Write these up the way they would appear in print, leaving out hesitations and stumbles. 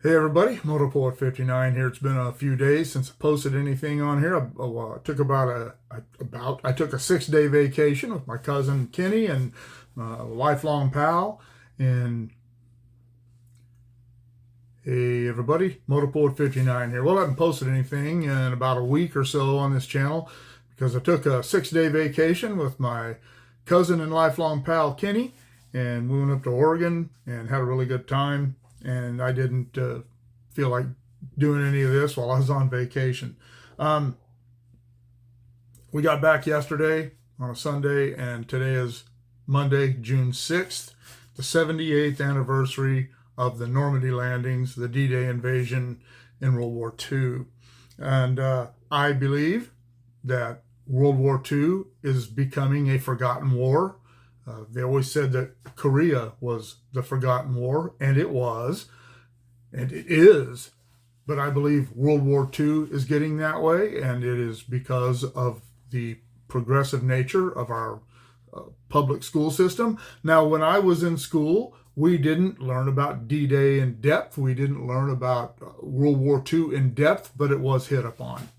Hey everybody, Motorport 59 here. It's been a few days since I posted anything on here. I took a 6-day vacation with my cousin Kenny and a lifelong pal. And hey everybody, Motorport 59 here. Well, I haven't posted anything in about a week or so on this channel because I took a 6-day vacation with my cousin and lifelong pal Kenny, and we went up to Oregon and had a really good time. And I didn't feel like doing any of this while I was on vacation. We got back yesterday on a Sunday, and today is Monday, June 6th, the 78th anniversary of the Normandy landings, the D-Day invasion in World War II. And I believe that World War II is becoming a forgotten war. They always said that Korea was the forgotten war, and it was, and it is. But I believe World War II is getting that way, and it is because of the progressive nature of our public school system. Now, when I was in school, we didn't learn about D-Day in depth. We didn't learn about World War II in depth, but it was hit upon.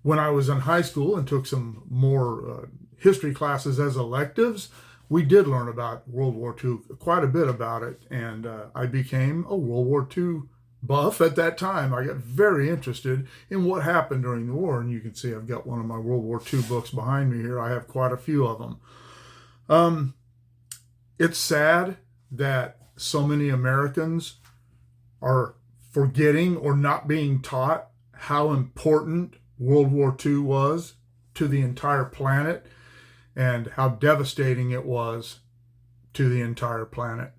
When I was in high school and took some more history classes as electives, we did learn about World War II, quite a bit about it, and I became a World War II buff at that time. I got very interested in what happened during the war, and you can see I've got one of my World War II books behind me here. I have quite a few of them. It's sad that so many Americans are forgetting or not being taught how important World War II was to the entire planet, and how devastating it was to the entire planet.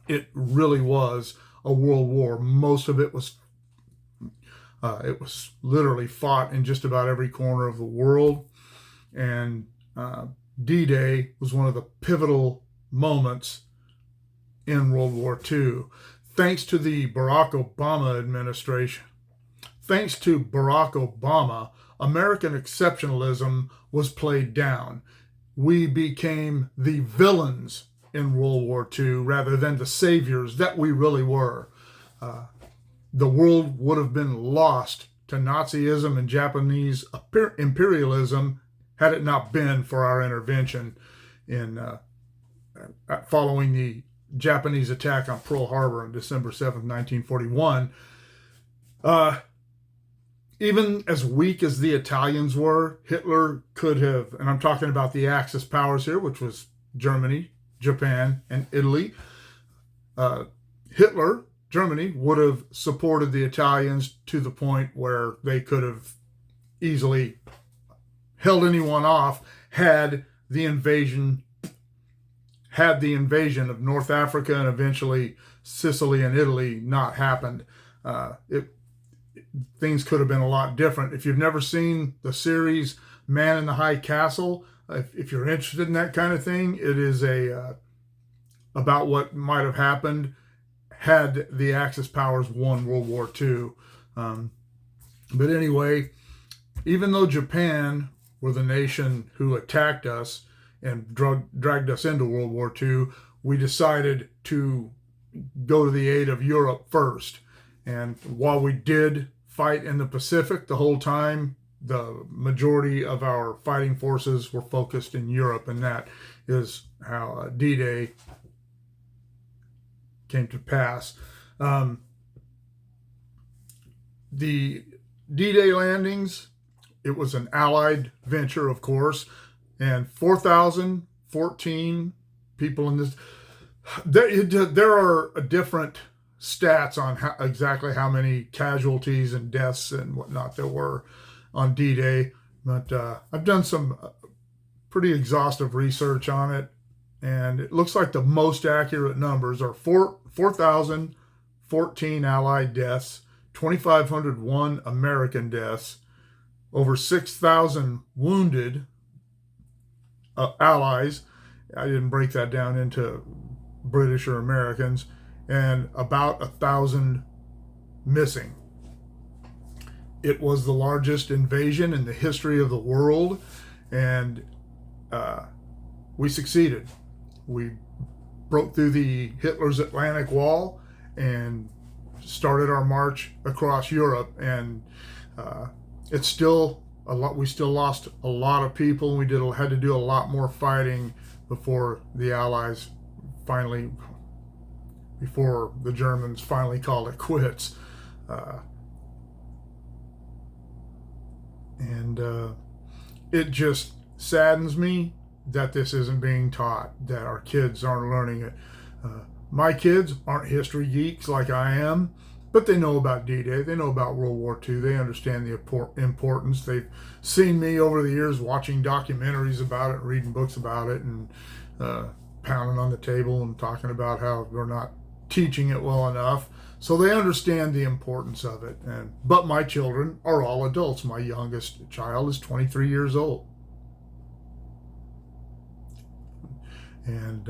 It really was a world war. Most of it was literally fought in just about every corner of the world, and D-Day was one of the pivotal moments in World War II. Thanks to the Barack Obama administration, thanks to Barack Obama, American exceptionalism was played down. We became the villains in World War II rather than the saviors that we really were. The world would have been lost to Nazism and Japanese imperialism had it not been for our intervention in following the Japanese attack on Pearl Harbor on December 7th, 1941. Even as weak as the Italians were, Hitler could have, and I'm talking about the Axis powers here, which was Germany, Japan, and Italy. Germany, would have supported the Italians to the point where they could have easily held anyone off had the invasion of North Africa and eventually Sicily and Italy not happened. Things could have been a lot different. If you've never seen the series Man in the High Castle, if you're interested in that kind of thing, it is about what might have happened had the Axis powers won World War II. But anyway, even though Japan were the nation who attacked us and dragged us into World War II, we decided to go to the aid of Europe first. And while we did fight in the Pacific the whole time, the majority of our fighting forces were focused in Europe, and that is how D-Day came to pass. The D-Day landings, it was an Allied venture, of course, and 4,014 people in this. There are different stats on exactly how many casualties and deaths and whatnot there were on D-Day, but I've done some pretty exhaustive research on it, and it looks like the most accurate numbers are 4,014 Allied deaths, 2,501 American deaths, over 6,000 wounded Allies. I didn't break that down into British or Americans, and about 1,000 missing. It was the largest invasion in the history of the world, and we succeeded. We broke through the Hitler's Atlantic Wall and started our march across Europe. And it's still a lot. We still lost a lot of people. We had to do a lot more fighting before the Allies before the Germans finally called it quits. And it just saddens me that this isn't being taught, that our kids aren't learning it. My kids aren't history geeks like I am, but they know about D-Day. They know about World War II. They understand the importance. They've seen me over the years watching documentaries about it, reading books about it, and pounding on the table and talking about how we're not teaching it well enough. So they understand the importance of it. But my children are all adults. My youngest child is 23 years old. And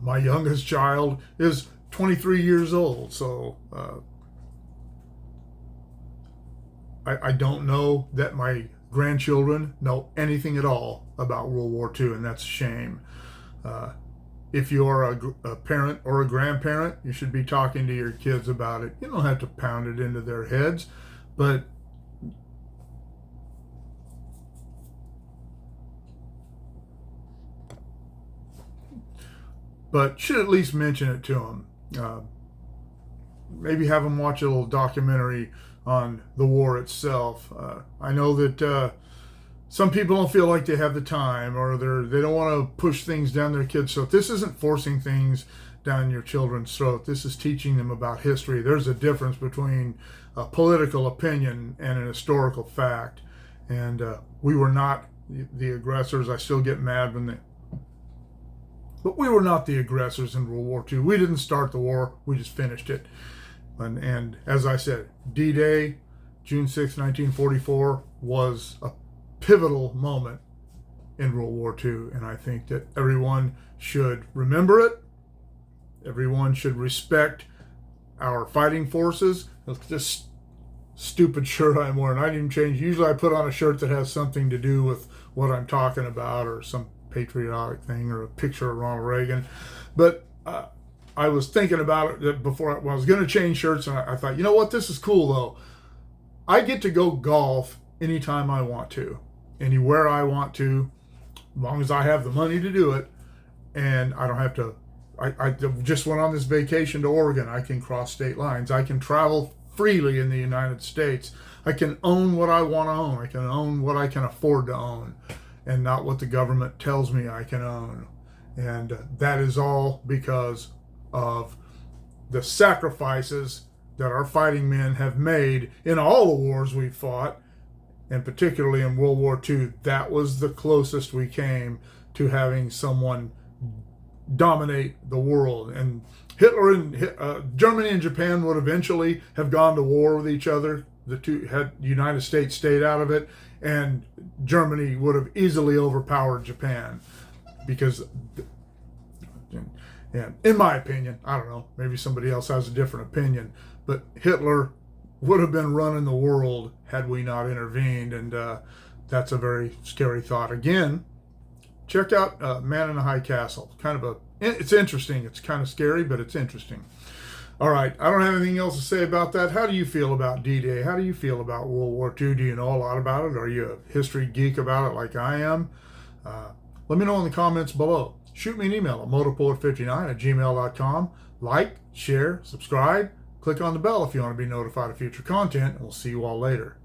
my youngest child is 23 years old. So I don't know that my grandchildren know anything at all about World War II, and that's a shame. If you're a parent or a grandparent, you should be talking to your kids about it. You don't have to pound it into their heads, but should at least mention it to them. Maybe have them watch a little documentary on the war itself. I know that some people don't feel like they have the time, or they don't want to push things down their kids' throat. This isn't forcing things down your children's throat. This is teaching them about history. There's a difference between a political opinion and an historical fact. And we were not the aggressors. I still get mad but we were not the aggressors in World War II. We didn't start the war. We just finished it. And as I said, D-Day, June 6, 1944, was a pivotal moment in World War II. And I think that everyone should remember it. Everyone should respect our fighting forces. Look, this stupid shirt I'm wearing, I didn't even change. Usually I put on a shirt that has something to do with what I'm talking about, or some patriotic thing, or a picture of Ronald Reagan. But I was thinking about it before when I was going to change shirts, and I thought, you know what, this is cool though. I get to go golf anytime I want to, anywhere I want to, as long as I have the money to do it, and I don't have to. I just went on this vacation to Oregon. I can cross state lines. I can travel freely in the United States. I can own what I want to own. I can own what I can afford to own, and not what the government tells me I can own. And that is all because of the sacrifices that our fighting men have made in all the wars we've fought, and particularly in World War II. That was the closest we came to having someone dominate the world. And Hitler and Germany and Japan would eventually have gone to war with each other. The two had United States stayed out of it, and Germany would have easily overpowered Japan, because, and in my opinion, I don't know, maybe somebody else has a different opinion, but Hitler would have been running the world had we not intervened. And that's a very scary thought. Again, check out Man in a High Castle. It's interesting. It's kind of scary, but it's interesting. All right, I don't have anything else to say about that. How do you feel about D-Day? How do you feel about World War II? Do you know a lot about it? Are you a history geek about it like I am? Let me know in the comments below. Shoot me an email at motorpoet59@gmail.com. Like, share, subscribe. Click on the bell if you want to be notified of future content, and we'll see you all later.